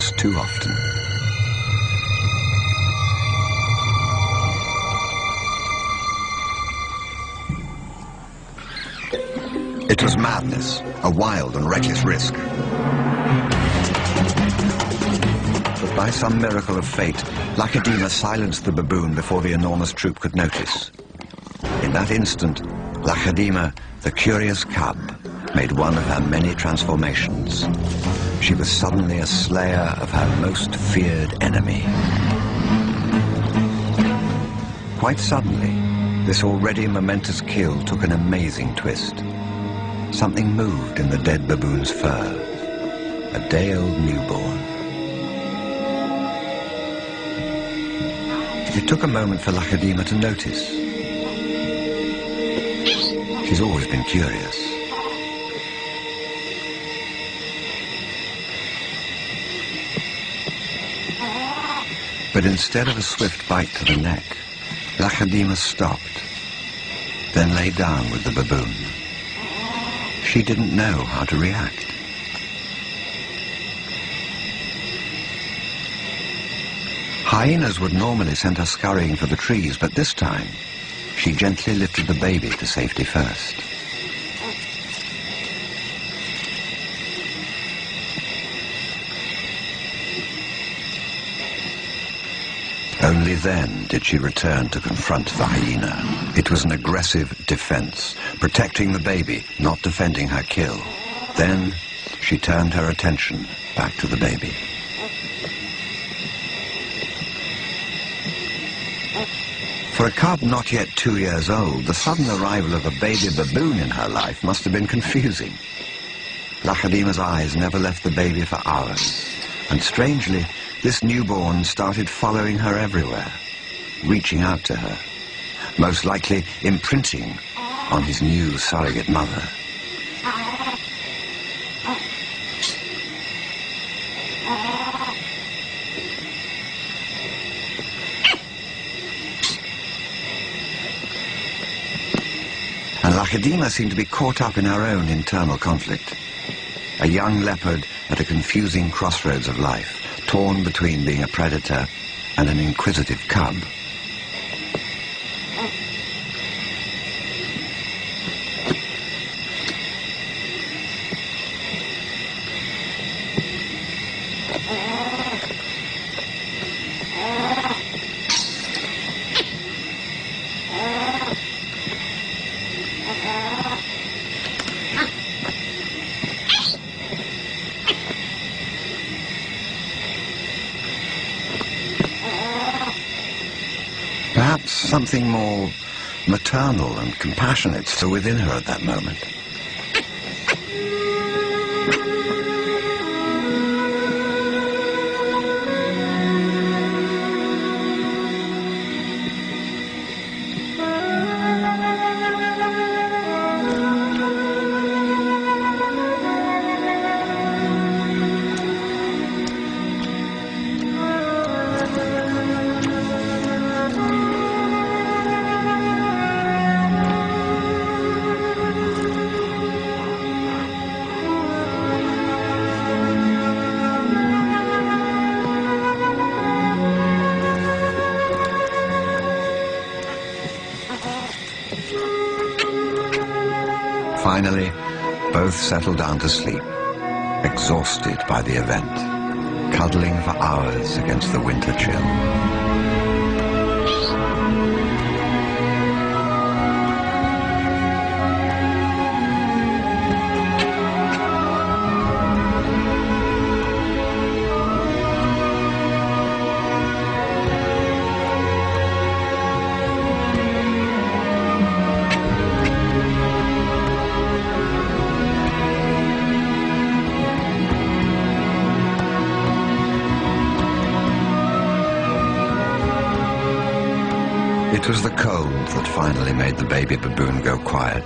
perhaps too often. It was madness, a wild and reckless risk. But by some miracle of fate, Lacedaemon silenced the baboon before the enormous troop could notice. In that instant, Lacedaemon, the curious cub, made one of her many transformations. She was suddenly a slayer of her most feared enemy. Quite suddenly, this already momentous kill took an amazing twist. Something moved in the dead baboon's fur. A day-old newborn. It took a moment for Lacedaemon to notice. She's always been curious. But instead of a swift bite to the neck, Lacedaemon stopped, then lay down with the baboon. She didn't know how to react. Hyenas would normally send her scurrying for the trees, but this time, she gently lifted the baby to safety first. Only then did she return to confront the hyena. It was an aggressive defense, protecting the baby, not defending her kill. Then she turned her attention back to the baby. For a cub not yet 2 years old, the sudden arrival of a baby baboon in her life must have been confusing. Lacedaemon's eyes never left the baby for hours, and strangely, this newborn started following her everywhere, reaching out to her, most likely imprinting on his new surrogate mother. And Lacedaemon seemed to be caught up in her own internal conflict. A young leopard at a confusing crossroads of life, torn between being a predator and an inquisitive cub. Perhaps something more maternal and compassionate still within her at that moment. Finally, both settled down to sleep, exhausted by the event, cuddling for hours against the winter chill. It was the cold that finally made the baby baboon go quiet.